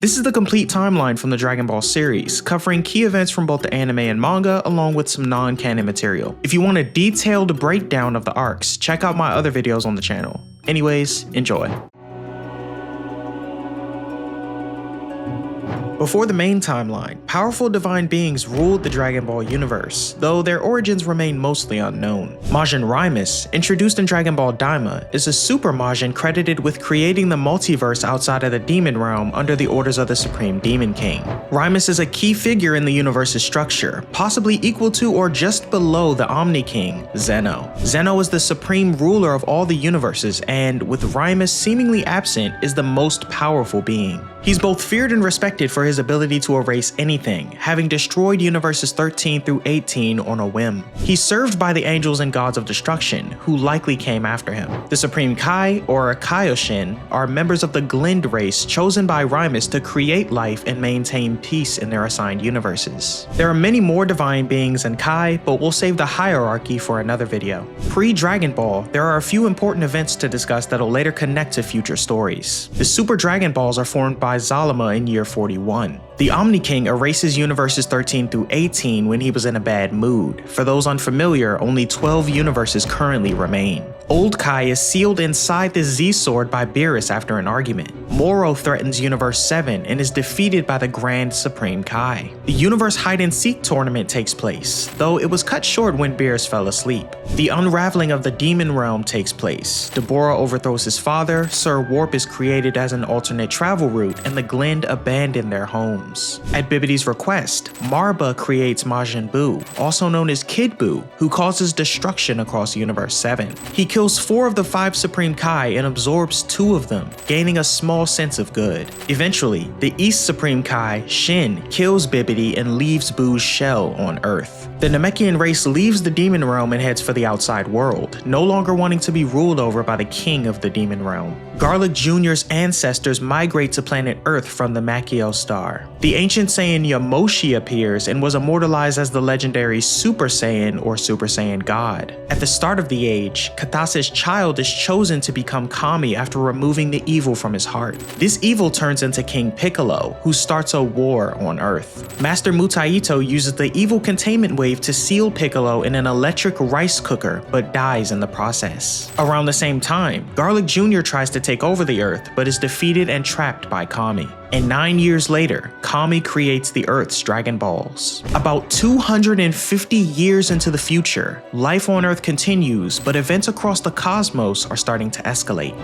This is the complete timeline from the Dragon Ball series, covering key events from both the anime and manga, along with some non-canon material. If you want a detailed breakdown of the arcs, check out my other videos on the channel. Anyways, enjoy. Before the main timeline, powerful divine beings ruled the Dragon Ball universe, though their origins remain mostly unknown. Majin Rimus, introduced in Dragon Ball Daima, is a super Majin credited with creating the multiverse outside of the demon realm under the orders of the Supreme Demon King. Rimus is a key figure in the universe's structure, possibly equal to or just below the Omni King, Zeno. Zeno is the supreme ruler of all the universes and, with Rimus seemingly absent, is the most powerful being. He's both feared and respected for his ability to erase anything, having destroyed universes 13 through 18 on a whim. He's served by the angels and gods of destruction, who likely came after him. The Supreme Kai, or Kaioshin, are members of the Glend race chosen by Rimus to create life and maintain peace in their assigned universes. There are many more divine beings than Kai, but we'll save the hierarchy for another video. Pre-Dragon Ball, there are a few important events to discuss that'll later connect to future stories. The Super Dragon Balls are formed by Zalama in year 41. The Omni King erases universes 13 through 18 when he was in a bad mood. For those unfamiliar, only 12 universes currently remain. Old Kai is sealed inside the Z-Sword by Beerus after an argument. Morrow threatens Universe 7 and is defeated by the Grand Supreme Kai. The Universe Hide-and-Seek tournament takes place, though it was cut short when Beerus fell asleep. The unraveling of the Demon Realm takes place. Deborah overthrows his father, Sir Warp is created as an alternate travel route, and the Glend abandon their homes. At Bibidi's request, Marba creates Majin Buu, also known as Kid Buu, who causes destruction across Universe 7. He kills 4 of the 5 Supreme Kai and absorbs 2 of them, gaining a small sense of good. Eventually, the East Supreme Kai, Shin, kills Bibidi and leaves Buu's shell on Earth. The Namekian race leaves the Demon Realm and heads for the outside world, no longer wanting to be ruled over by the King of the Demon Realm. Garlic Jr.'s ancestors migrate to planet Earth from the Makio star. The ancient Saiyan Yamoshi appears and was immortalized as the legendary Super Saiyan or Super Saiyan God. At the start of the age, Katase's child is chosen to become Kami after removing the evil from his heart. This evil turns into King Piccolo, who starts a war on Earth. Master Mutaito uses the evil containment wave to seal Piccolo in an electric rice cooker, but dies in the process. Around the same time, Garlic Jr. tries to take over the Earth, but is defeated and trapped by Kami. And 9 years later, Kami creates the Earth's Dragon Balls. About 250 years into the future, life on Earth continues, but events across the cosmos are starting to escalate.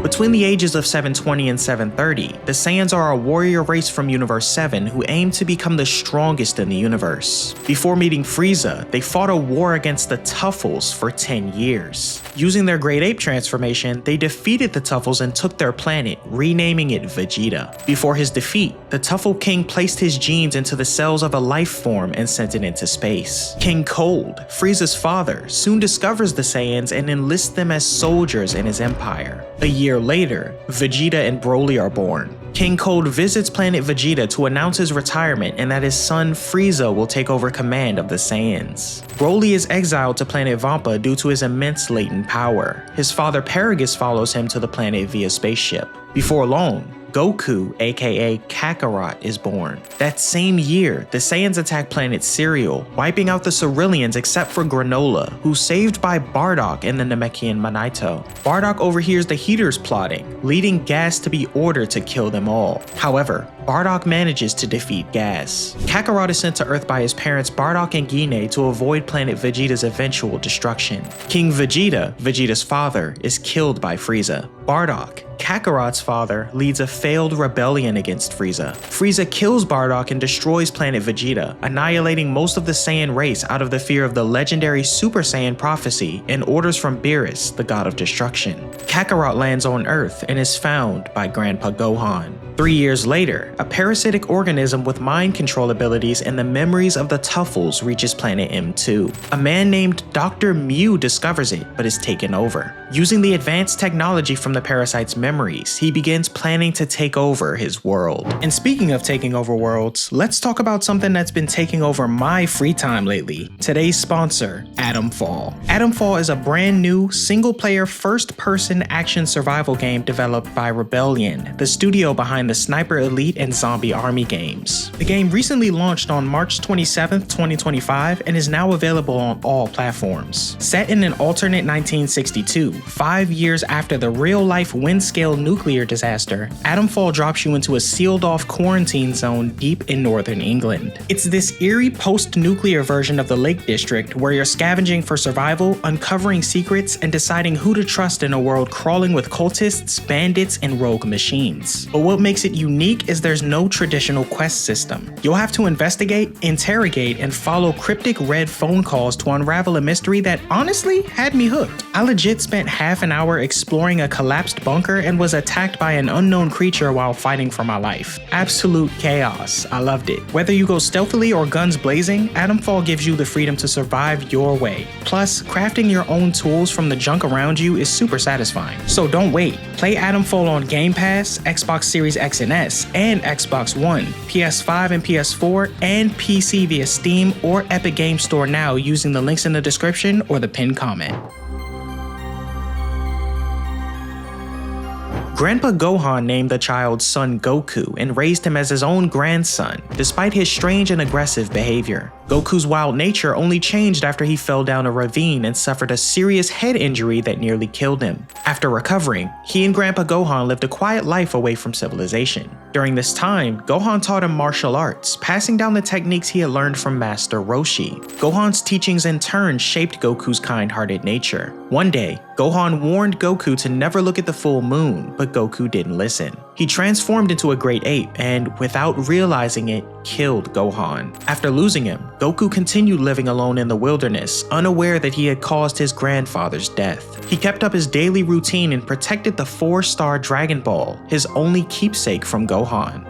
Between the ages of 720 and 730, the Saiyans are a warrior race from Universe 7 who aim to become the strongest in the universe. Before meeting Frieza, they fought a war against the Tuffles for 10 years. Using their Great Ape transformation, they defeated the Tuffles and took their planet, renaming it Vegeta. Before his defeat, the Tuffle King placed his genes into the cells of a life form and sent it into space. King Cold, Frieza's father, soon discovers the Saiyans and enlists them as soldiers in his empire. A year later, Vegeta and Broly are born. King Cold visits planet Vegeta to announce his retirement and that his son Frieza will take over command of the Saiyans. Broly is exiled to planet Vampa due to his immense latent power. His father Paragus follows him to the planet via spaceship. Before long, Goku, aka Kakarot, is born. That same year, the Saiyans attack planet Cereal, wiping out the Ceruleans except for Granola, who's saved by Bardock and the Namekian Manito. Bardock overhears the Heaters plotting, leading Gas to be ordered to kill them all. However, Bardock manages to defeat Gas. Kakarot is sent to Earth by his parents Bardock and Gine to avoid planet Vegeta's eventual destruction. King Vegeta, Vegeta's father, is killed by Frieza. Bardock, Kakarot's father, leads a failed rebellion against Frieza. Frieza kills Bardock and destroys planet Vegeta, annihilating most of the Saiyan race out of the fear of the legendary Super Saiyan prophecy and orders from Beerus, the god of destruction. Kakarot lands on Earth and is found by Grandpa Gohan. 3 years later, a parasitic organism with mind control abilities and the memories of the Tuffles reaches planet M2. A man named Dr. Mew discovers it, but is taken over. Using the advanced technology from the parasite's memories, he begins planning to take over his world. And speaking of taking over worlds, let's talk about something that's been taking over my free time lately. Today's sponsor, Atomfall. Atomfall is a brand new, single-player, first-person action survival game developed by Rebellion, the studio behind the Sniper Elite and Zombie Army games. The game recently launched on March 27, 2025, and is now available on all platforms. Set in an alternate 1962, 5 years after the real-life wind-scale nuclear disaster, Atomfall drops you into a sealed-off quarantine zone deep in northern England. It's this eerie post-nuclear version of the Lake District where you're scavenging for survival, uncovering secrets, and deciding who to trust in a world crawling with cultists, bandits, and rogue machines. But what makes it unique is there's no traditional quest system. You'll have to investigate, interrogate, and follow cryptic red phone calls to unravel a mystery that honestly had me hooked. I legit spent half an hour exploring a collapsed bunker and was attacked by an unknown creature while fighting for my life. Absolute chaos. I loved it. Whether you go stealthily or guns blazing, Atomfall gives you the freedom to survive your way. Plus, crafting your own tools from the junk around you is super satisfying. So don't wait. Play Atomfall on Game Pass, Xbox Series X and S, and Xbox One, PS5 and PS4, and PC via Steam or Epic Games Store now using the links in the description or the pinned comment. Grandpa Gohan named the child's son Goku and raised him as his own grandson, despite his strange and aggressive behavior. Goku's wild nature only changed after he fell down a ravine and suffered a serious head injury that nearly killed him. After recovering, he and Grandpa Gohan lived a quiet life away from civilization. During this time, Gohan taught him martial arts, passing down the techniques he had learned from Master Roshi. Gohan's teachings in turn shaped Goku's kind-hearted nature. One day, Gohan warned Goku to never look at the full moon, but Goku didn't listen. He transformed into a great ape and, without realizing it, killed Gohan. After losing him, Goku continued living alone in the wilderness, unaware that he had caused his grandfather's death. He kept up his daily routine and protected the 4-star Dragon Ball, his only keepsake from Gohan.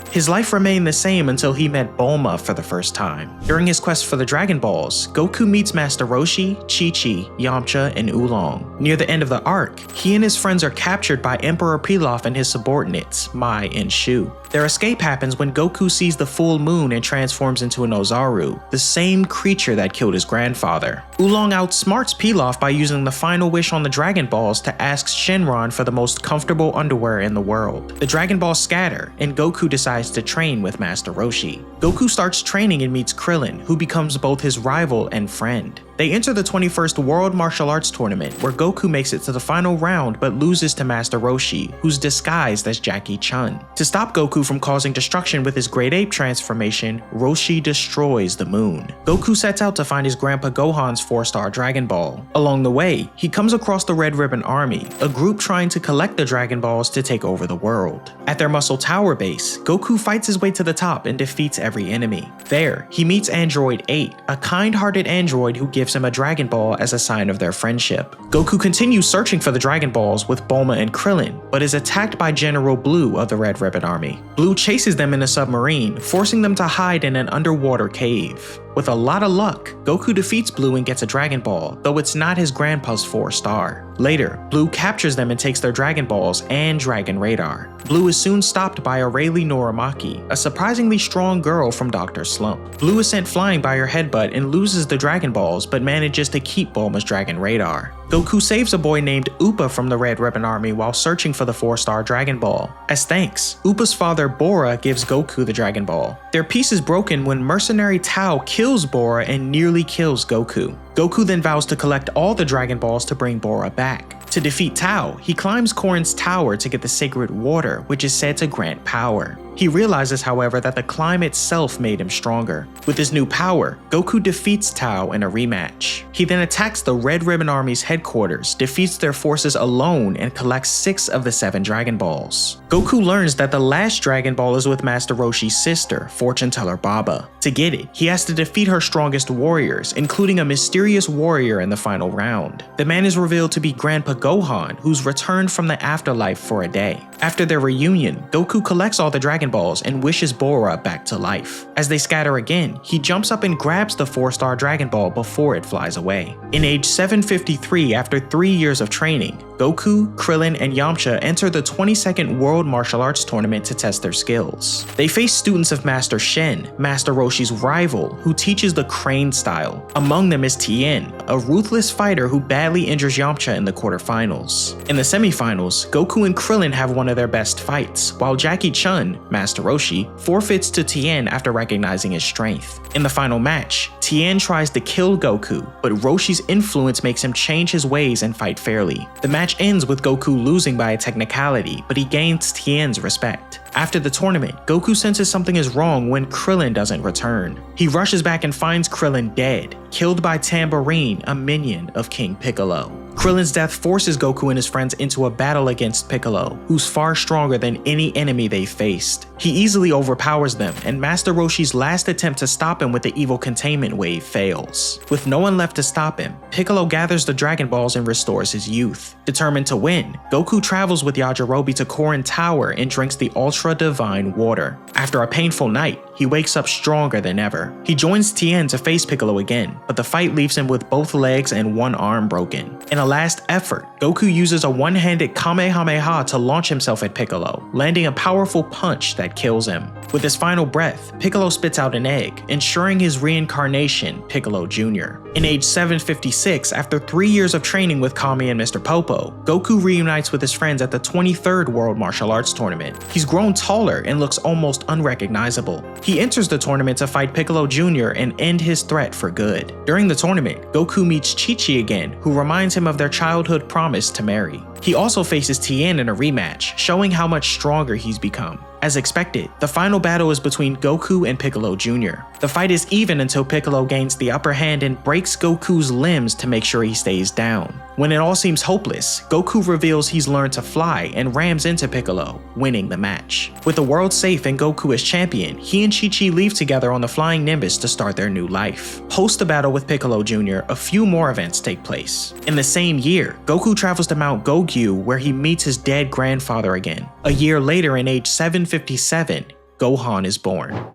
His life remained the same until he met Bulma for the first time. During his quest for the Dragon Balls, Goku meets Master Roshi, Chi-Chi, Yamcha, and Oolong. Near the end of the arc, he and his friends are captured by Emperor Pilaf and his subordinates, Mai and Shu. Their escape happens when Goku sees the full moon and transforms into an Ozaru, the same creature that killed his grandfather. Oolong outsmarts Pilaf by using the final wish on the Dragon Balls to ask Shenron for the most comfortable underwear in the world. The Dragon Balls scatter, and Goku decides to train with Master Roshi. Goku starts training and meets Krillin, who becomes both his rival and friend. They enter the 21st World Martial Arts Tournament, where Goku makes it to the final round but loses to Master Roshi, who's disguised as Jackie Chun. To stop Goku from causing destruction with his Great Ape transformation, Roshi destroys the moon. Goku sets out to find his grandpa Gohan's 4-star Dragon Ball. Along the way, he comes across the Red Ribbon Army, a group trying to collect the Dragon Balls to take over the world. At their Muscle Tower base, Goku fights his way to the top and defeats every enemy. There, he meets Android 8, a kind-hearted android who gives him a Dragon Ball as a sign of their friendship. Goku continues searching for the Dragon Balls with Bulma and Krillin, but is attacked by General Blue of the Red Ribbon Army. Blue chases them in a submarine, forcing them to hide in an underwater cave. With a lot of luck, Goku defeats Blue and gets a Dragon Ball, though it's not his grandpa's 4-star. Later, Blue captures them and takes their Dragon Balls and Dragon Radar. Blue is soon stopped by Arale Norimaki, a surprisingly strong girl from Dr. Slump. Blue is sent flying by her headbutt and loses the Dragon Balls, but manages to keep Bulma's Dragon Radar. Goku saves a boy named Upa from the Red Ribbon Army while searching for the 4-star Dragon Ball. As thanks, Upa's father Bora gives Goku the Dragon Ball. Their peace is broken when mercenary Tao kills Bora and nearly kills Goku. Goku then vows to collect all the Dragon Balls to bring Bora back. To defeat Tao, he climbs Korin's tower to get the sacred water, which is said to grant power. He realizes, however, that the climb itself made him stronger. With his new power, Goku defeats Tao in a rematch. He then attacks the Red Ribbon Army's headquarters, defeats their forces alone, and collects 6 of the 7 Dragon Balls. Goku learns that the last Dragon Ball is with Master Roshi's sister, fortune teller Baba. To get it, he has to defeat her strongest warriors, including a mysterious warrior in the final round. The man is revealed to be Grandpa Gohan, who's returned from the afterlife for a day. After their reunion, Goku collects all the Dragon Balls and wishes Bora back to life. As they scatter again, he jumps up and grabs the 4-star Dragon Ball before it flies away. In age 753, after 3 years of training, Goku, Krillin, and Yamcha enter the 22nd World Martial Arts Tournament to test their skills. They face students of Master Shen, Master Roshi's rival, who teaches the Crane style. Among them is Tien, a ruthless fighter who badly injures Yamcha in the quarterfinals. In the semifinals, Goku and Krillin have one of their best fights, while Jackie Chun, Master Roshi, forfeits to Tien after recognizing his strength. In the final match, Tien tries to kill Goku, but Roshi's influence makes him change his ways and fight fairly. The match ends with Goku losing by a technicality, but he gains Tien's respect. After the tournament, Goku senses something is wrong when Krillin doesn't return. He rushes back and finds Krillin dead, killed by Tambourine, a minion of King Piccolo. Krillin's death forces Goku and his friends into a battle against Piccolo, who's far stronger than any enemy they faced. He easily overpowers them, and Master Roshi's last attempt to stop him with the evil containment wave fails. With no one left to stop him, Piccolo gathers the Dragon Balls and restores his youth. Determined to win, Goku travels with Yajirobe to Korin Tower and drinks the ultra-divine water. After a painful night, he wakes up stronger than ever. He joins Tien to face Piccolo again, but the fight leaves him with both legs and one arm broken. In a last effort, Goku uses a one-handed Kamehameha to launch himself at Piccolo, landing a powerful punch that kills him. With his final breath, Piccolo spits out an egg, ensuring his reincarnation, Piccolo Jr. In age 756, after 3 years of training with Kami and Mr. Popo, Goku reunites with his friends at the 23rd World Martial Arts Tournament. He's grown taller and looks almost unrecognizable. He enters the tournament to fight Piccolo Jr. and end his threat for good. During the tournament, Goku meets Chi-Chi again, who reminds him of their childhood promise to marry. He also faces Tien in a rematch, showing how much stronger he's become. As expected, the final battle is between Goku and Piccolo Jr. The fight is even until Piccolo gains the upper hand and breaks Goku's limbs to make sure he stays down. When it all seems hopeless, Goku reveals he's learned to fly and rams into Piccolo, winning the match. With the world safe and Goku as champion, he and Chi-Chi leave together on the Flying Nimbus to start their new life. Post the battle with Piccolo Jr., a few more events take place. In the same year, Goku travels to Mount Gogyu, where he meets his dead grandfather again. A year later, in age 757, Gohan is born.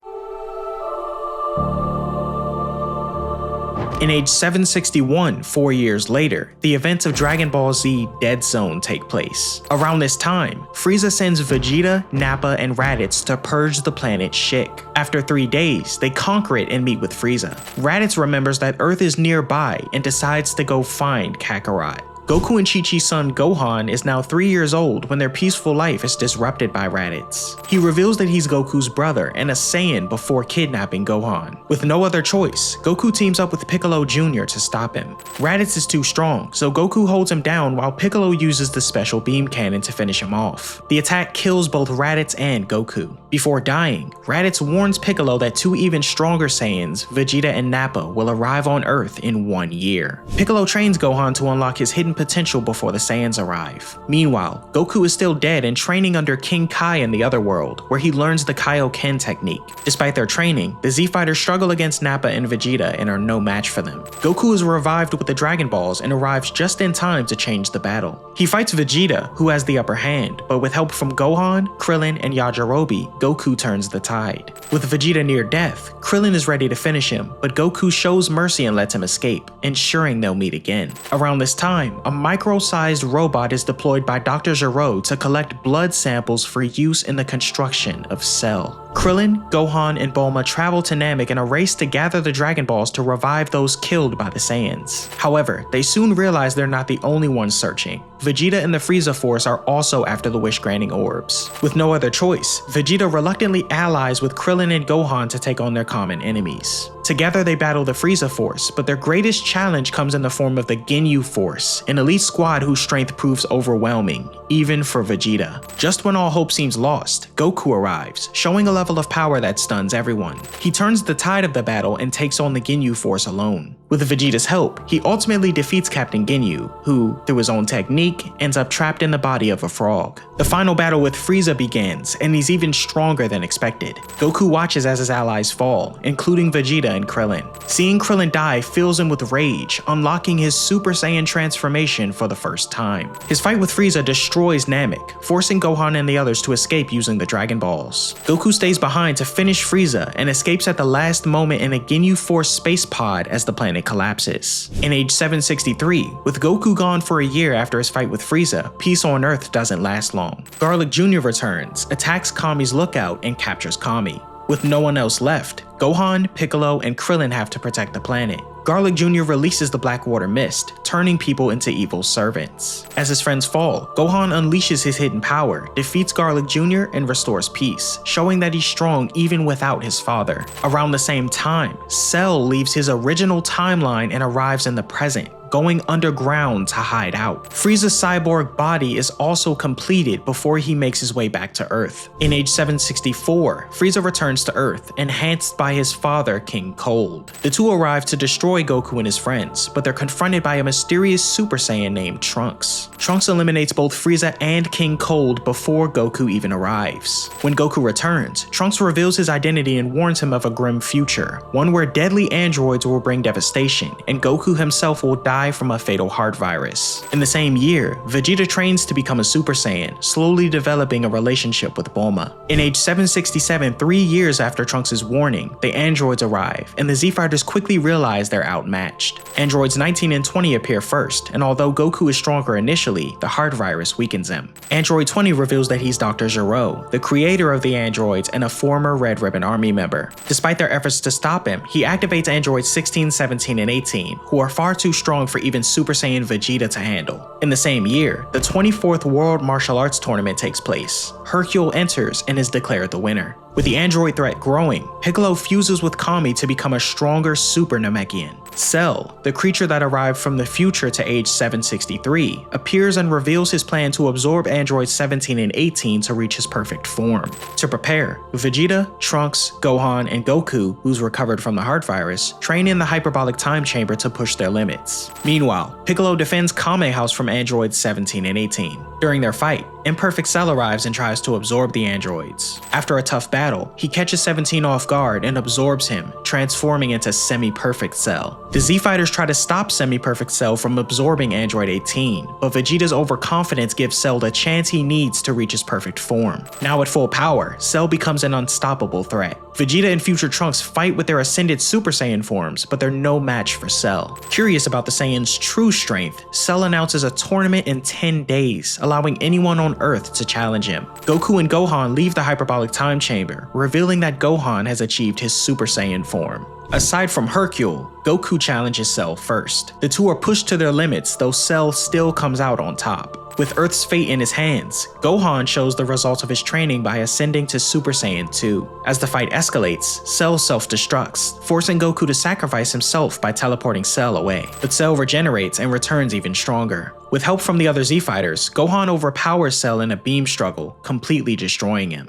In age 761, 4 years later, the events of Dragon Ball Z Dead Zone take place. Around this time, Frieza sends Vegeta, Nappa, and Raditz to purge the planet Shik. After 3 days, they conquer it and meet with Frieza. Raditz remembers that Earth is nearby and decides to go find Kakarot. Goku and Chi-Chi's son Gohan is now 3 years old when their peaceful life is disrupted by Raditz. He reveals that he's Goku's brother and a Saiyan before kidnapping Gohan. With no other choice, Goku teams up with Piccolo Jr. to stop him. Raditz is too strong, so Goku holds him down while Piccolo uses the special beam cannon to finish him off. The attack kills both Raditz and Goku. Before dying, Raditz warns Piccolo that 2 even stronger Saiyans, Vegeta and Nappa, will arrive on Earth in 1 year. Piccolo trains Gohan to unlock his hidden potential before the Saiyans arrive. Meanwhile, Goku is still dead and training under King Kai in the other world, where he learns the Kaioken technique. Despite their training, the Z-Fighters struggle against Nappa and Vegeta and are no match for them. Goku is revived with the Dragon Balls and arrives just in time to change the battle. He fights Vegeta, who has the upper hand, but with help from Gohan, Krillin, and Yajirobe, Goku turns the tide. With Vegeta near death, Krillin is ready to finish him, but Goku shows mercy and lets him escape, ensuring they'll meet again. Around this time, a micro-sized robot is deployed by Dr. Gero to collect blood samples for use in the construction of Cell. Krillin, Gohan, and Bulma travel to Namek in a race to gather the Dragon Balls to revive those killed by the Saiyans. However, they soon realize they're not the only ones searching. Vegeta and the Frieza Force are also after the wish-granting orbs. With no other choice, Vegeta reluctantly allies with Krillin and Gohan to take on their common enemies. Together they battle the Frieza Force, but their greatest challenge comes in the form of the Ginyu Force, an elite squad whose strength proves overwhelming, even for Vegeta. Just when all hope seems lost, Goku arrives, showing a level of power that stuns everyone. He turns the tide of the battle and takes on the Ginyu Force alone. With Vegeta's help, he ultimately defeats Captain Ginyu, who, through his own technique, ends up trapped in the body of a frog. The final battle with Frieza begins, and he's even stronger than expected. Goku watches as his allies fall, including Vegeta and Krillin. Seeing Krillin die fills him with rage, unlocking his Super Saiyan transformation for the first time. His fight with Frieza destroys Namek, forcing Gohan and the others to escape using the Dragon Balls. Goku stays behind to finish Frieza and escapes at the last moment in a Ginyu Force space pod as the planet collapses. In age 763, with Goku gone for a year after his fight with Frieza, peace on Earth doesn't last long. Garlic Jr. returns, attacks Kami's lookout, and captures Kami. With no one else left, Gohan, Piccolo, and Krillin have to protect the planet. Garlic Jr. releases the Blackwater Mist, turning people into evil servants. As his friends fall, Gohan unleashes his hidden power, defeats Garlic Jr., and restores peace, showing that he's strong even without his father. Around the same time, Cell leaves his original timeline and arrives in the present, going underground to hide out. Frieza's cyborg body is also completed before he makes his way back to Earth. In age 764, Frieza returns to Earth, enhanced by his father, King Cold. The two arrive to destroy Goku and his friends, but they're confronted by a mysterious Super Saiyan named Trunks. Trunks eliminates both Frieza and King Cold before Goku even arrives. When Goku returns, Trunks reveals his identity and warns him of a grim future, one where deadly androids will bring devastation, and Goku himself will die from a fatal heart virus. In the same year, Vegeta trains to become a Super Saiyan, slowly developing a relationship with Bulma. In age 767, 3 years after Trunks' warning, the androids arrive, and the Z-Fighters quickly realize they're outmatched. Androids 19 and 20 appear first, and although Goku is stronger initially, the heart virus weakens him. Android 20 reveals that he's Dr. Gero, the creator of the androids and a former Red Ribbon Army member. Despite their efforts to stop him, he activates androids 16, 17, and 18, who are far too strong for even Super Saiyan Vegeta to handle. In the same year, the 24th World Martial Arts Tournament takes place. Hercule enters and is declared the winner. With the android threat growing, Piccolo fuses with Kami to become a stronger Super Namekian. Cell, the creature that arrived from the future to age 763, appears and reveals his plan to absorb androids 17 and 18 to reach his perfect form. To prepare, Vegeta, Trunks, Gohan, and Goku, who's recovered from the heart virus, train in the hyperbolic time chamber to push their limits. Meanwhile, Piccolo defends Kame House from androids 17 and 18. During their fight, Imperfect Cell arrives and tries to absorb the androids. After a tough battle, he catches 17 off guard and absorbs him, transforming into Semi-Perfect Cell. The Z-Fighters try to stop Semi-Perfect Cell from absorbing Android 18, but Vegeta's overconfidence gives Cell the chance he needs to reach his perfect form. Now at full power, Cell becomes an unstoppable threat. Vegeta and future Trunks fight with their ascended Super Saiyan forms, but they're no match for Cell. Curious about the Saiyan's true strength, Cell announces a tournament in 10 days, allowing anyone on Earth to challenge him. Goku and Gohan leave the hyperbolic time chamber, revealing that Gohan has achieved his Super Saiyan form. Aside from Hercule, Goku challenges Cell first. The two are pushed to their limits, though Cell still comes out on top. With Earth's fate in his hands, Gohan shows the results of his training by ascending to Super Saiyan 2. As the fight escalates, Cell self-destructs, forcing Goku to sacrifice himself by teleporting Cell away. But Cell regenerates and returns even stronger. With help from the other Z-Fighters, Gohan overpowers Cell in a beam struggle, completely destroying him.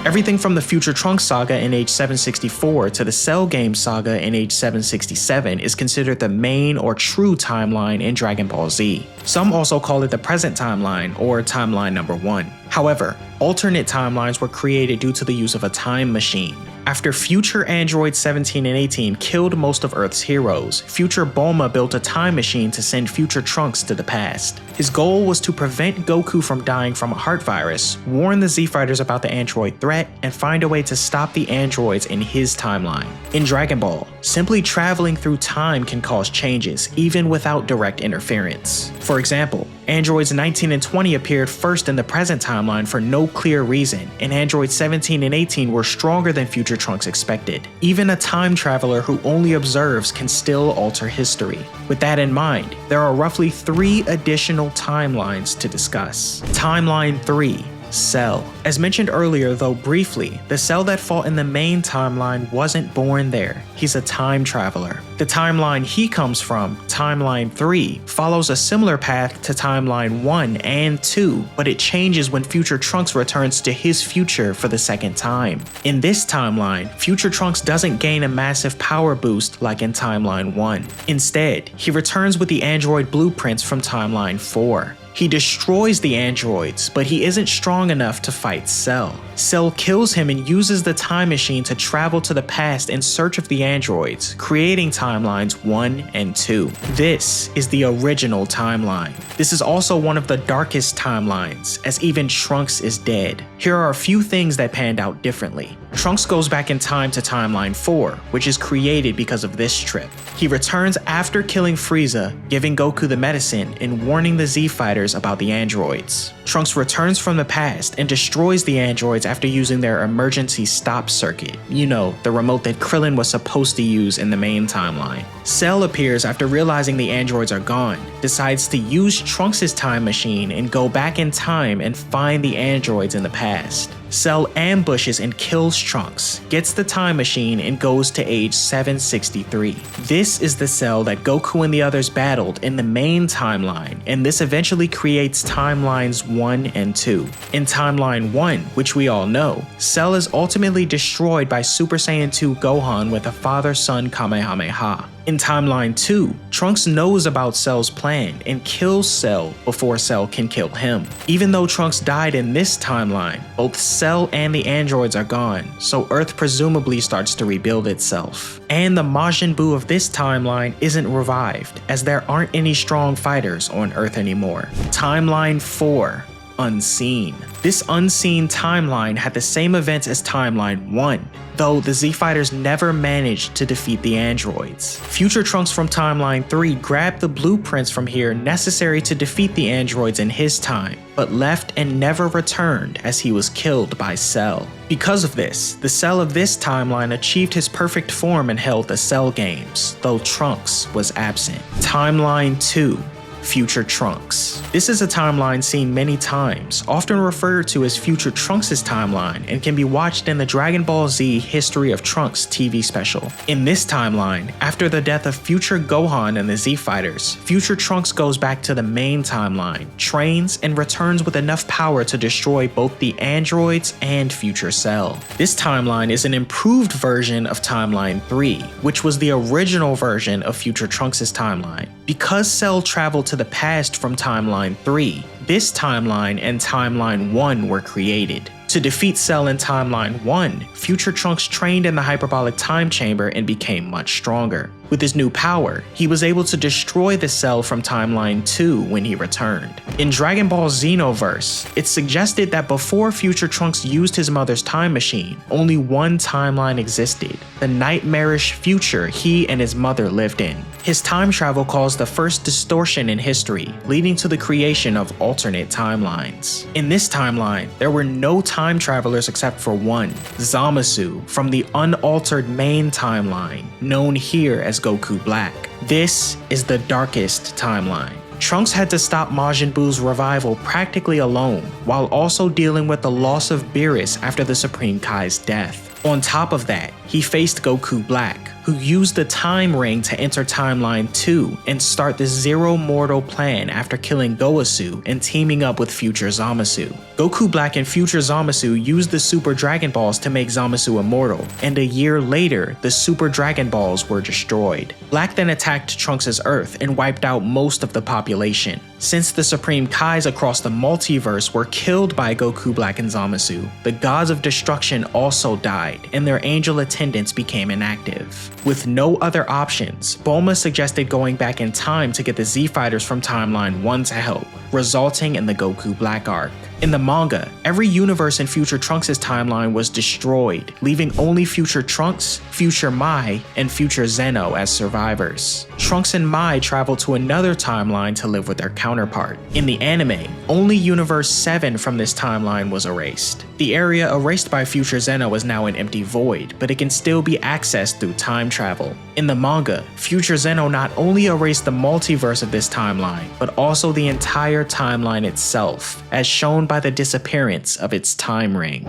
Everything from the Future Trunks saga in age 764 to the Cell Game saga in age 767 is considered the main or true timeline in Dragon Ball Z. Some also call it the present timeline or timeline number 1. However, alternate timelines were created due to the use of a time machine. After future androids 17 and 18 killed most of Earth's heroes, future Bulma built a time machine to send future Trunks to the past. His goal was to prevent Goku from dying from a heart virus, warn the Z-Fighters about the android threat, and find a way to stop the androids in his timeline. In Dragon Ball, simply traveling through time can cause changes, even without direct interference. For example, androids 19 and 20 appeared first in the present timeline for no clear reason, and androids 17 and 18 were stronger than future Trunks expected. Even a time traveler who only observes can still alter history. With that in mind, there are roughly 3 additional timelines to discuss. Timeline 3. Cell. As mentioned earlier, though briefly, the Cell that fought in the main timeline wasn't born there. He's a time traveler. The timeline he comes from, Timeline 3, follows a similar path to Timeline 1 and 2, but it changes when Future Trunks returns to his future for the second time. In this timeline, Future Trunks doesn't gain a massive power boost like in Timeline 1. Instead, he returns with the android blueprints from Timeline 4. He destroys the androids, but he isn't strong enough to fight Cell. Cell kills him and uses the time machine to travel to the past in search of the androids, creating timelines 1 and 2. This is the original timeline. This is also one of the darkest timelines, as even Trunks is dead. Here are a few things that panned out differently. Trunks goes back in time to Timeline 4, which is created because of this trip. He returns after killing Frieza, giving Goku the medicine and warning the Z Fighters about the androids. Trunks returns from the past and destroys the androids after using their emergency stop circuit. You know, the remote that Krillin was supposed to use in the main timeline. Cell appears after realizing the androids are gone, decides to use Trunks' time machine and go back in time and find the androids in the past. Cell ambushes and kills Trunks, gets the time machine, and goes to age 763. This is the Cell that Goku and the others battled in the main timeline, and this eventually creates timelines 1 and 2. In Timeline 1, which we all know, Cell is ultimately destroyed by Super Saiyan 2 Gohan with a father-son Kamehameha. In Timeline 2, Trunks knows about Cell's plan and kills Cell before Cell can kill him. Even though Trunks died in this timeline, both Cell and the androids are gone, so Earth presumably starts to rebuild itself. And the Majin Buu of this timeline isn't revived, as there aren't any strong fighters on Earth anymore. Timeline 4. Unseen. This unseen timeline had the same events as Timeline 1, though the Z Fighters never managed to defeat the androids. Future Trunks from Timeline 3 grabbed the blueprints from here necessary to defeat the androids in his time, but left and never returned as he was killed by Cell. Because of this, the Cell of this timeline achieved his perfect form and held the Cell games, though Trunks was absent. Timeline 2. Future Trunks. This is a timeline seen many times, often referred to as Future Trunks' timeline, and can be watched in the Dragon Ball Z History of Trunks TV special. In this timeline, after the death of Future Gohan and the Z Fighters, Future Trunks goes back to the main timeline, trains, and returns with enough power to destroy both the androids and Future Cell. This timeline is an improved version of Timeline 3, which was the original version of Future Trunks' timeline. Because Cell traveled to the past from Timeline 3, this timeline and Timeline 1 were created. To defeat Cell in Timeline 1, Future Trunks trained in the hyperbolic time chamber and became much stronger. With his new power, he was able to destroy the Cell from Timeline 2 when he returned. In Dragon Ball Xenoverse, it's suggested that before Future Trunks used his mother's time machine, only one timeline existed, the nightmarish future he and his mother lived in. His time travel caused the first distortion in history, leading to the creation of alternate timelines. In this timeline, there were no time travelers except for one, Zamasu, from the unaltered main timeline, known here as Goku Black. This is the darkest timeline. Trunks had to stop Majin Buu's revival practically alone, while also dealing with the loss of Beerus after the Supreme Kai's death. On top of that, he faced Goku Black, who used the Time Ring to enter Timeline 2 and start the Zero Mortal plan after killing Goasu and teaming up with Future Zamasu. Goku Black and Future Zamasu used the Super Dragon Balls to make Zamasu immortal, and a year later, the Super Dragon Balls were destroyed. Black then attacked Trunks' Earth and wiped out most of the population. Since the Supreme Kais across the multiverse were killed by Goku Black and Zamasu, the gods of destruction also died, and their angel attendants became inactive. With no other options, Bulma suggested going back in time to get the Z Fighters from Timeline 1 to help, resulting in the Goku Black arc. In the manga, every universe in Future Trunks' timeline was destroyed, leaving only Future Trunks, Future Mai, and Future Zeno as survivors. Trunks and Mai travel to another timeline to live with their counterpart. In the anime, only Universe 7 from this timeline was erased. The area erased by Future Zeno is now an empty void, but it can still be accessed through time travel. In the manga, Future Zeno not only erased the multiverse of this timeline, but also the entire timeline itself, as shown by by the disappearance of its time ring.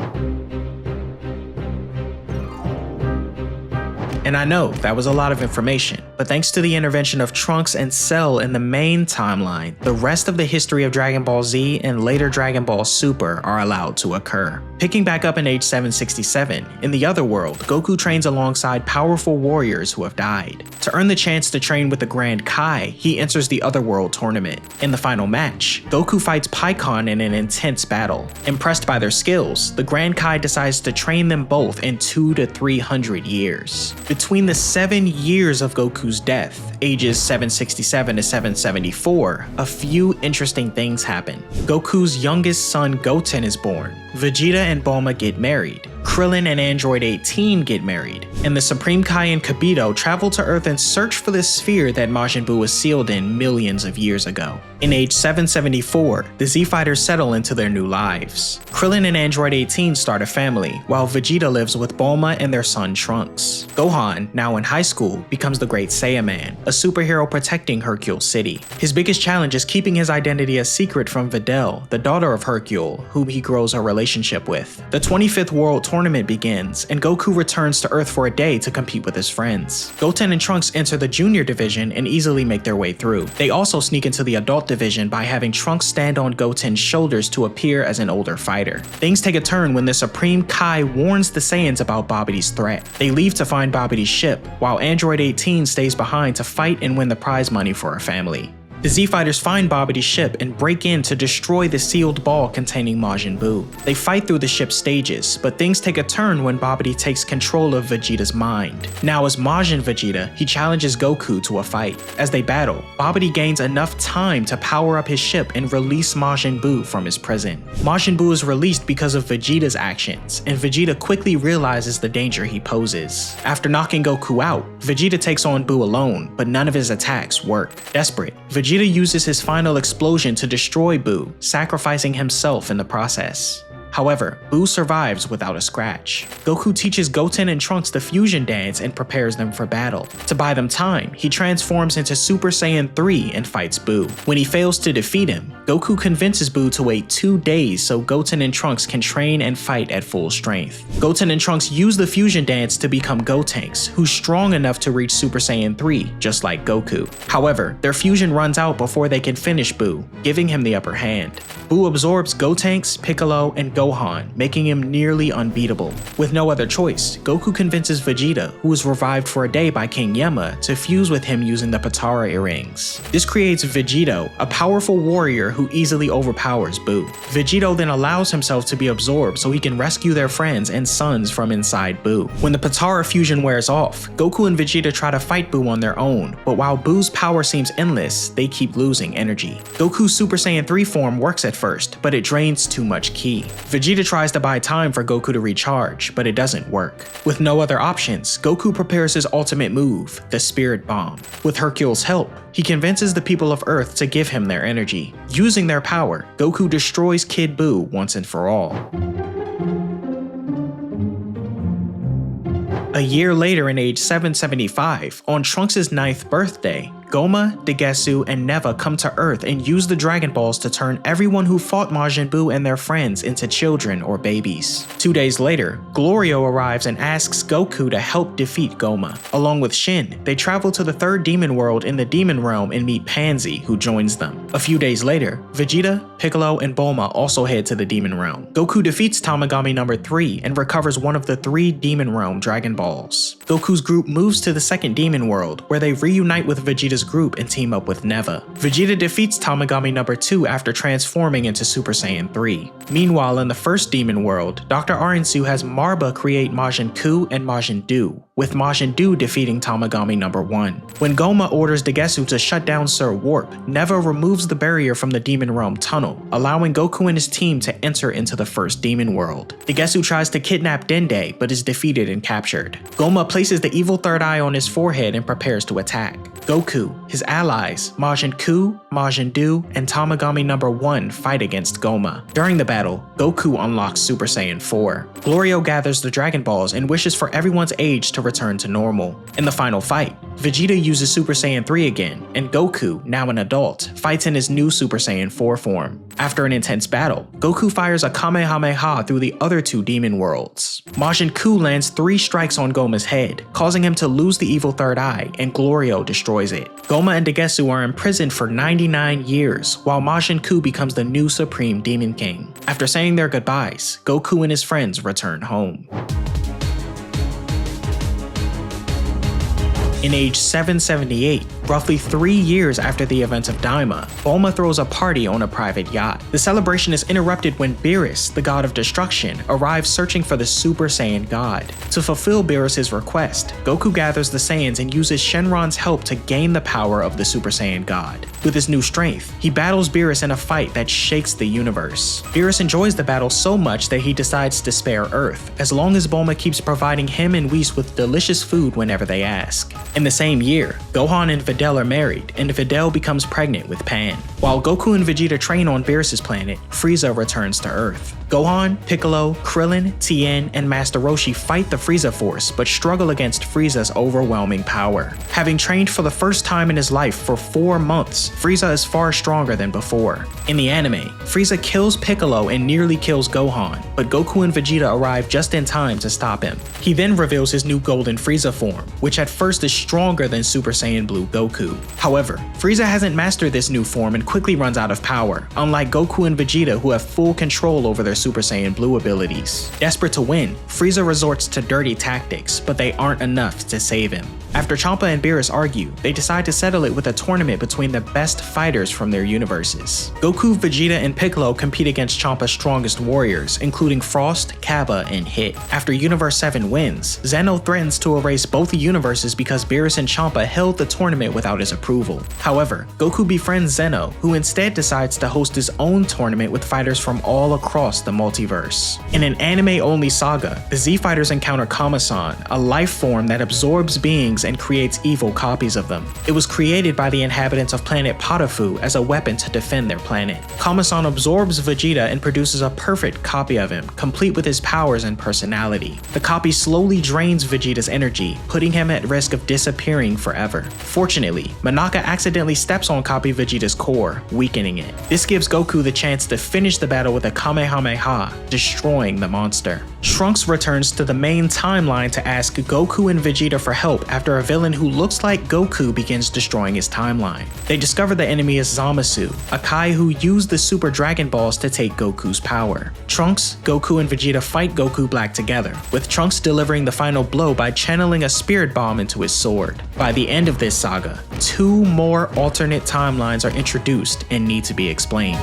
And I know that was a lot of information, but thanks to the intervention of Trunks and Cell in the main timeline, the rest of the history of Dragon Ball Z and later Dragon Ball Super are allowed to occur. Picking back up in age 767, in the other world, Goku trains alongside powerful warriors who have died. To earn the chance to train with the Grand Kai, he enters the Otherworld tournament. In the final match, Goku fights Piccolo in an intense battle. Impressed by their skills, the Grand Kai decides to train them both in 200 to 300 years. Between the 7 years of Goku's death, ages 767 to 774, a few interesting things happen. Goku's youngest son Goten is born, Vegeta and Bulma get married, Krillin and Android 18 get married, and the Supreme Kai and Kibito travel to Earth and search for the sphere that Majin Buu was sealed in millions of years ago. In age 774, the Z-Fighters settle into their new lives. Krillin and Android 18 start a family, while Vegeta lives with Bulma and their son Trunks. Gohan, now in high school, becomes the Great Saiyan Man, a superhero protecting Hercule City. His biggest challenge is keeping his identity a secret from Videl, the daughter of Hercule, whom he grows a relationship with. The 25th World Tournament begins, and Goku returns to Earth for a day to compete with his friends. Goten and Trunks enter the Junior Division and easily make their way through. They also sneak into the Adult Division by having Trunks stand on Goten's shoulders to appear as an older fighter. Things take a turn when the Supreme Kai warns the Saiyans about Babidi's threat. They leave to find Babidi's ship, while Android 18 stays behind to fight and win the prize money for her family. The Z-Fighters find Babidi's ship and break in to destroy the sealed ball containing Majin Buu. They fight through the ship's stages, but things take a turn when Babidi takes control of Vegeta's mind. Now as Majin Vegeta, he challenges Goku to a fight. As they battle, Babidi gains enough time to power up his ship and release Majin Buu from his prison. Majin Buu is released because of Vegeta's actions, and Vegeta quickly realizes the danger he poses. After knocking Goku out, Vegeta takes on Buu alone, but none of his attacks work. Desperate, Vegeta uses his final explosion to destroy Buu, sacrificing himself in the process. However, Buu survives without a scratch. Goku teaches Goten and Trunks the fusion dance and prepares them for battle. To buy them time, he transforms into Super Saiyan 3 and fights Buu. When he fails to defeat him, Goku convinces Buu to wait 2 days so Goten and Trunks can train and fight at full strength. Goten and Trunks use the fusion dance to become Gotenks, who's strong enough to reach Super Saiyan 3, just like Goku. However, their fusion runs out before they can finish Buu, giving him the upper hand. Buu absorbs Gotenks, Piccolo, and Gohan, making him nearly unbeatable. With no other choice, Goku convinces Vegeta, who was revived for a day by King Yama, to fuse with him using the Potara earrings. This creates Vegito, a powerful warrior who easily overpowers Buu. Vegito then allows himself to be absorbed so he can rescue their friends and sons from inside Buu. When the Potara fusion wears off, Goku and Vegeta try to fight Buu on their own, but while Buu's power seems endless, they keep losing energy. Goku's Super Saiyan 3 form works at first, but it drains too much ki. Vegeta tries to buy time for Goku to recharge, but it doesn't work. With no other options, Goku prepares his ultimate move, the Spirit Bomb. With Hercule's help, he convinces the people of Earth to give him their energy. Using their power, Goku destroys Kid Buu once and for all. A year later in age 775, on Trunks' 9th birthday, Goma, Degesu, and Neva come to Earth and use the Dragon Balls to turn everyone who fought Majin Buu and their friends into children or babies. 2 days later, Glorio arrives and asks Goku to help defeat Goma. Along with Shin, they travel to the 3rd demon world in the Demon Realm and meet Pansy, who joins them. A few days later, Vegeta, Piccolo, and Bulma also head to the Demon Realm. Goku defeats Tamagami number 3 and recovers one of the 3 Demon Realm Dragon Balls. Goku's group moves to the 2nd Demon World, where they reunite with Vegeta's group and team up with Neva. Vegeta defeats Tamagami number 2 after transforming into Super Saiyan 3. Meanwhile, in the 1st Demon World, Dr. Arinsu has Marba create Majin Ku and Majin Du, with Majin Du defeating Tamagami number 1. When Goma orders Degesu to shut down Sir Warp, Neva removes the barrier from the Demon Realm tunnel, allowing Goku and his team to enter into the 1st Demon World. Degesu tries to kidnap Dende, but is defeated and captured. Goma places the evil third eye on his forehead and prepares to attack. Goku, his allies, Majin Ku, Majin Du, and Tamagami number 1 fight against Goma. During the battle, Goku unlocks Super Saiyan 4. Glorio gathers the Dragon Balls and wishes for everyone's age to return to normal. In the final fight, Vegeta uses Super Saiyan 3 again, and Goku, now an adult, fights in his new Super Saiyan 4 form. After an intense battle, Goku fires a Kamehameha through the other two demon worlds. Majin Buu lands 3 strikes on Goma's head, causing him to lose the evil third eye, and Glorio destroys it. Goma and Degesu are imprisoned for 99 years, while Majin Buu becomes the new Supreme Demon King. After saying their goodbyes, Goku and his friends return home. In age 778, roughly 3 years after the events of Daima, Bulma throws a party on a private yacht. The celebration is interrupted when Beerus, the god of destruction, arrives searching for the Super Saiyan god. To fulfill Beerus' request, Goku gathers the Saiyans and uses Shenron's help to gain the power of the Super Saiyan god. With his new strength, he battles Beerus in a fight that shakes the universe. Beerus enjoys the battle so much that he decides to spare Earth, as long as Bulma keeps providing him and Whis with delicious food whenever they ask. In the same year, Gohan and Videl are married, and Videl becomes pregnant with Pan. While Goku and Vegeta train on Beerus' planet, Frieza returns to Earth. Gohan, Piccolo, Krillin, Tien, and Master Roshi fight the Frieza Force, but struggle against Frieza's overwhelming power. Having trained for the first time in his life for 4 months, Frieza is far stronger than before. In the anime, Frieza kills Piccolo and nearly kills Gohan, but Goku and Vegeta arrive just in time to stop him. He then reveals his new Golden Frieza form, which at first is stronger than Super Saiyan Blue Goku. However, Frieza hasn't mastered this new form and quickly runs out of power, unlike Goku and Vegeta who have full control over their Super Saiyan Blue abilities. Desperate to win, Frieza resorts to dirty tactics, but they aren't enough to save him. After Champa and Beerus argue, they decide to settle it with a tournament between the best fighters from their universes. Goku, Vegeta, and Piccolo compete against Champa's strongest warriors, including Frost, Cabba, and Hit. After Universe 7 wins, Zeno threatens to erase both universes because Beerus and Champa held the tournament without his approval. However, Goku befriends Zeno, who instead decides to host his own tournament with fighters from all across the multiverse. In an anime-only saga, the Z-Fighters encounter Kama-san, a life form that absorbs beings and creates evil copies of them. It was created by the inhabitants of planet Potofu as a weapon to defend their planet. Kama-san absorbs Vegeta and produces a perfect copy of him, complete with his powers and personality. The copy slowly drains Vegeta's energy, putting him at risk of disappearing forever. Fortunately, Manaka accidentally steps on copy Vegeta's core, weakening it. This gives Goku the chance to finish the battle with a Kamehameha, destroying the monster. Trunks returns to the main timeline to ask Goku and Vegeta for help after a villain who looks like Goku begins destroying his timeline. They discover the enemy is Zamasu, a Kai who used the Super Dragon Balls to take Goku's power. Trunks, Goku, and Vegeta fight Goku Black together, with Trunks delivering the final blow by channeling a spirit bomb into his sword. By the end of this saga, 2 more alternate timelines are introduced and need to be explained.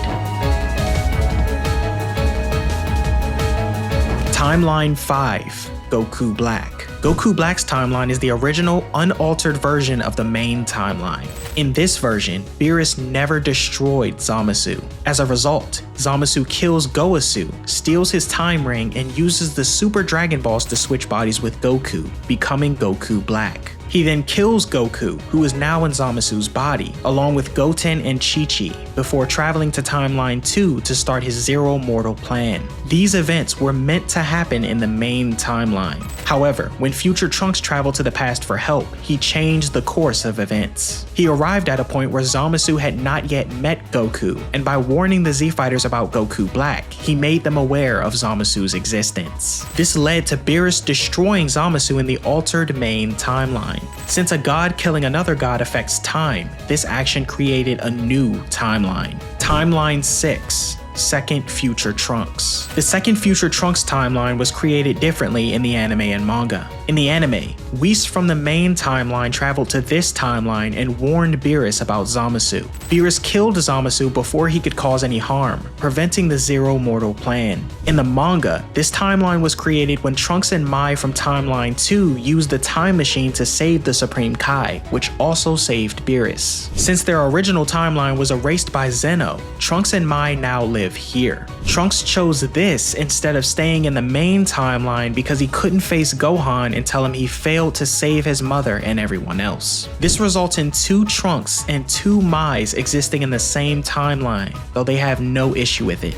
Timeline 5, Goku Black. Goku Black's timeline is the original, unaltered version of the main timeline. In this version, Beerus never destroyed Zamasu. As a result, Zamasu kills Goasu, steals his time ring, and uses the Super Dragon Balls to switch bodies with Goku, becoming Goku Black. He then kills Goku, who is now in Zamasu's body, along with Goten and Chi-Chi, before traveling to Timeline 2 to start his Zero Mortal plan. These events were meant to happen in the main timeline. However, when future Trunks traveled to the past for help, he changed the course of events. He arrived at a point where Zamasu had not yet met Goku, and by warning the Z-Fighters about Goku Black, he made them aware of Zamasu's existence. This led to Beerus destroying Zamasu in the altered main timeline. Since a god killing another god affects time, this action created a new timeline. Timeline 6. Second Future Trunks. The Second Future Trunks timeline was created differently in the anime and manga. In the anime, Whis from the main timeline traveled to this timeline and warned Beerus about Zamasu. Beerus killed Zamasu before he could cause any harm, preventing the Zero Mortal plan. In the manga, this timeline was created when Trunks and Mai from Timeline 2 used the time machine to save the Supreme Kai, which also saved Beerus. Since their original timeline was erased by Zeno, Trunks and Mai now live here. Trunks chose this instead of staying in the main timeline because he couldn't face Gohan and tell him he failed to save his mother and everyone else. This results in 2 Trunks and 2 Mais existing in the same timeline, though they have no issue with it.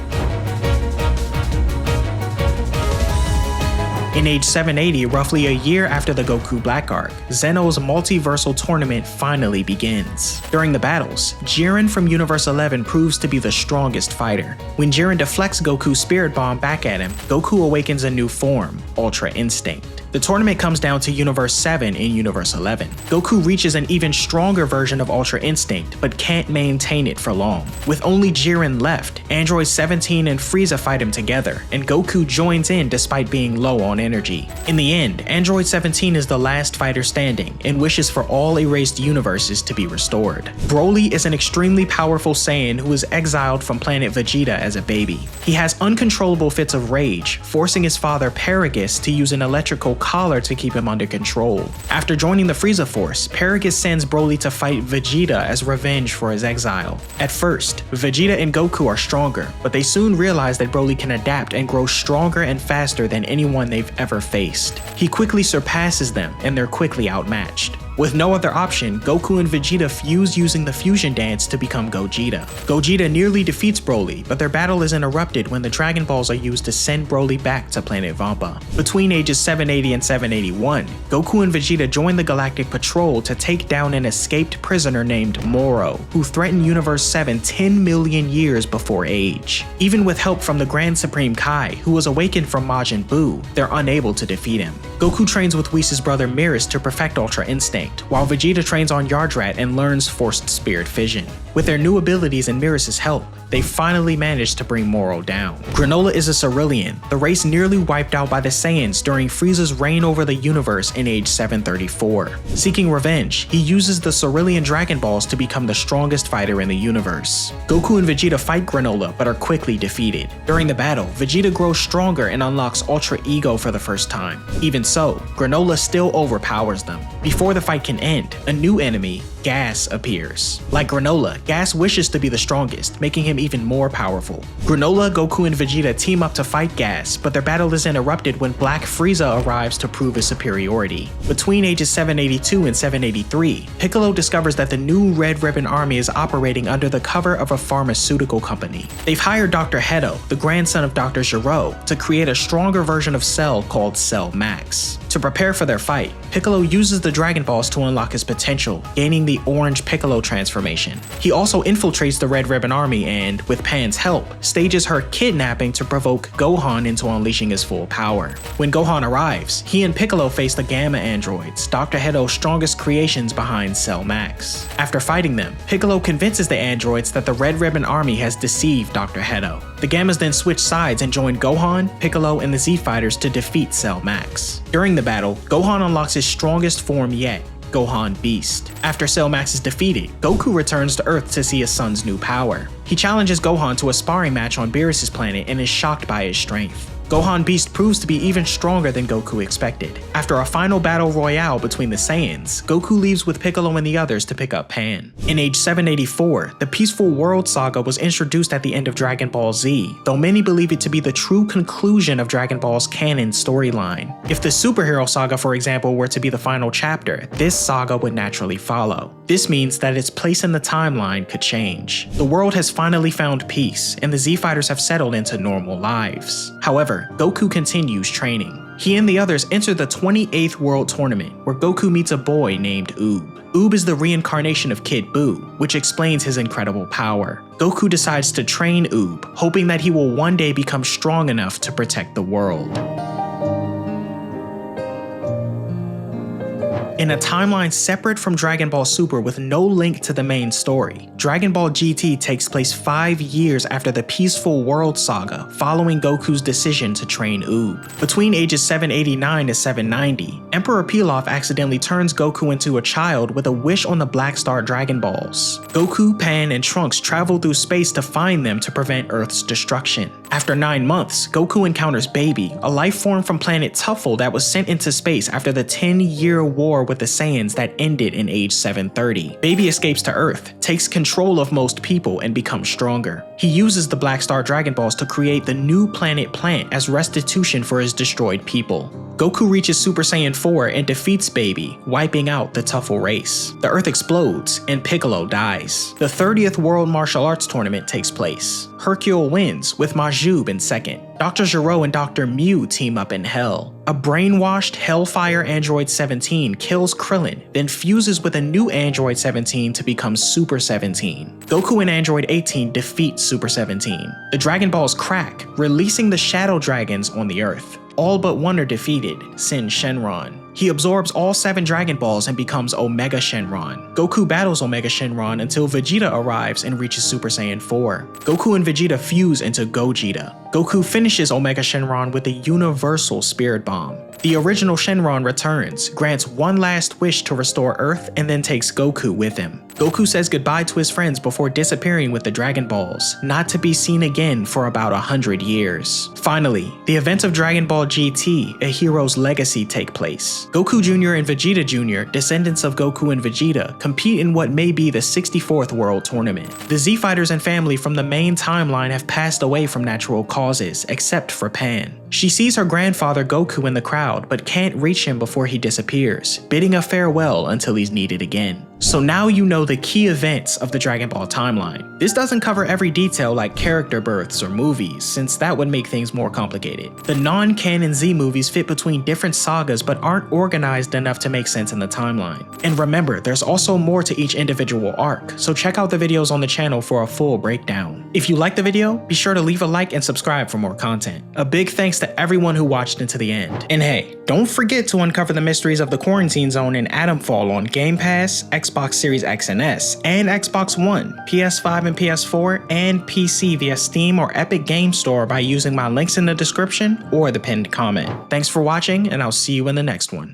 In age 780, roughly a year after the Goku Black arc, Zeno's multiversal tournament finally begins. During the battles, Jiren from Universe 11 proves to be the strongest fighter. When Jiren deflects Goku's Spirit Bomb back at him, Goku awakens a new form, Ultra Instinct. The tournament comes down to Universe 7 in Universe 11. Goku reaches an even stronger version of Ultra Instinct, but can't maintain it for long. With only Jiren left, Androids 17 and Frieza fight him together, and Goku joins in despite being low on energy. In the end, Android 17 is the last fighter standing, and wishes for all erased universes to be restored. Broly is an extremely powerful Saiyan who was exiled from planet Vegeta as a baby. He has uncontrollable fits of rage, forcing his father Paragus to use an electrical collar to keep him under control. After joining the Frieza Force, Paragus sends Broly to fight Vegeta as revenge for his exile. At first, Vegeta and Goku are stronger, but they soon realize that Broly can adapt and grow stronger and faster than anyone they've ever faced. He quickly surpasses them, and they're quickly outmatched. With no other option, Goku and Vegeta fuse using the fusion dance to become Gogeta. Gogeta nearly defeats Broly, but their battle is interrupted when the Dragon Balls are used to send Broly back to planet Vampa. Between ages 780 and 781, Goku and Vegeta join the Galactic Patrol to take down an escaped prisoner named Morrow, who threatened Universe 7 10 million years before age. Even with help from the Grand Supreme Kai, who was awakened from Majin Buu, they're unable to defeat him. Goku trains with Whis' brother Mirror to perfect Ultra Instinct, while Vegeta trains on Yardrat and learns Forced Spirit Fission. With their new abilities and Mirror's help, they finally managed to bring Morrow down. Granola is a Cerulean, the race nearly wiped out by the Saiyans during Frieza's reign over the universe in age 734. Seeking revenge, he uses the Cerulean Dragon Balls to become the strongest fighter in the universe. Goku and Vegeta fight Granola but are quickly defeated. During the battle, Vegeta grows stronger and unlocks Ultra Ego for the first time. Even so, Granola still overpowers them. Before the fight can end, a new enemy, Gas, appears. Like Granola, Gas wishes to be the strongest, making him even more powerful. Granola, Goku, and Vegeta team up to fight Gas, but their battle is interrupted when Black Frieza arrives to prove his superiority. Between ages 782 and 783, Piccolo discovers that the new Red Ribbon Army is operating under the cover of a pharmaceutical company. They've hired Dr. Hedo, the grandson of Dr. Gero, to create a stronger version of Cell called Cell Max. To prepare for their fight, Piccolo uses the Dragon Balls to unlock his potential, gaining the Orange Piccolo transformation. He also infiltrates the Red Ribbon Army and, with Pan's help, stages her kidnapping to provoke Gohan into unleashing his full power. When Gohan arrives, he and Piccolo face the Gamma Androids, Dr. Hedo's strongest creations behind Cell Max. After fighting them, Piccolo convinces the androids that the Red Ribbon Army has deceived Dr. Hedo. The Gammas then switch sides and join Gohan, Piccolo, and the Z-Fighters to defeat Cell Max. During the battle, Gohan unlocks his strongest form yet, Gohan Beast. After Cell Max is defeated, Goku returns to Earth to see his son's new power. He challenges Gohan to a sparring match on Beerus' planet and is shocked by his strength. Gohan Beast proves to be even stronger than Goku expected. After a final battle royale between the Saiyans, Goku leaves with Piccolo and the others to pick up Pan. In age 784, the Peaceful World Saga was introduced at the end of Dragon Ball Z, though many believe it to be the true conclusion of Dragon Ball's canon storyline. If the Superhero Saga, for example, were to be the final chapter, this saga would naturally follow. This means that its place in the timeline could change. The world has finally found peace, and the Z-Fighters have settled into normal lives. However, Goku continues training. He and the others enter the 28th World Tournament, where Goku meets a boy named Oob. Oob is the reincarnation of Kid Buu, which explains his incredible power. Goku decides to train Oob, hoping that he will one day become strong enough to protect the world. In a timeline separate from Dragon Ball Super with no link to the main story, Dragon Ball GT takes place 5 years after the Peaceful World Saga, following Goku's decision to train Oob. Between ages 789 to 790, Emperor Pilaf accidentally turns Goku into a child with a wish on the Black Star Dragon Balls. Goku, Pan, and Trunks travel through space to find them to prevent Earth's destruction. After 9 months, Goku encounters Baby, a life form from planet Tuffle that was sent into space after the 10-year war with the Saiyans that ended in age 730. Baby escapes to Earth, takes control of most people, and becomes stronger. He uses the Black Star Dragon Balls to create the new planet Plant as restitution for his destroyed people. Goku reaches Super Saiyan 4 and defeats Baby, wiping out the Tuffle race. The Earth explodes, and Piccolo dies. The 30th World Martial Arts Tournament takes place. Hercule wins, with Majin Jube in second. Dr. Gero and Dr. Mew team up in Hell. A brainwashed Hellfire Android 17 kills Krillin, then fuses with a new Android 17 to become Super 17. Goku and Android 18 defeat Super 17. The Dragon Balls crack, releasing the Shadow Dragons on the Earth. All but one are defeated, Sin Shenron. He absorbs all 7 Dragon Balls and becomes Omega Shenron. Goku battles Omega Shenron until Vegeta arrives and reaches Super Saiyan 4. Goku and Vegeta fuse into Gogeta. Goku finishes Omega Shenron with a universal Spirit Bomb. The original Shenron returns, grants one last wish to restore Earth, and then takes Goku with him. Goku says goodbye to his friends before disappearing with the Dragon Balls, not to be seen again for about 100 years. Finally, the events of Dragon Ball GT, A Hero's Legacy, take place. Goku Jr. and Vegeta Jr., descendants of Goku and Vegeta, compete in what may be the 64th World Tournament. The Z-Fighters and family from the main timeline have passed away from natural causes, except for Pan. She sees her grandfather Goku in the crowd, but can't reach him before he disappears, bidding a farewell until he's needed again. So now you know the key events of the Dragon Ball timeline. This doesn't cover every detail like character births or movies, since that would make things more complicated. The non-canon Z movies fit between different sagas but aren't organized enough to make sense in the timeline. And remember, there's also more to each individual arc, so check out the videos on the channel for a full breakdown. If you liked the video, be sure to leave a like and subscribe for more content. A big thanks to everyone who watched into the end. And hey, don't forget to uncover the mysteries of the Quarantine Zone and Atomfall on Game Pass, Xbox Series X and S, and Xbox One, PS5 and PS4, and PC via Steam or Epic Game Store by using my links in the description or the pinned comment. Thanks for watching, and I'll see you in the next one.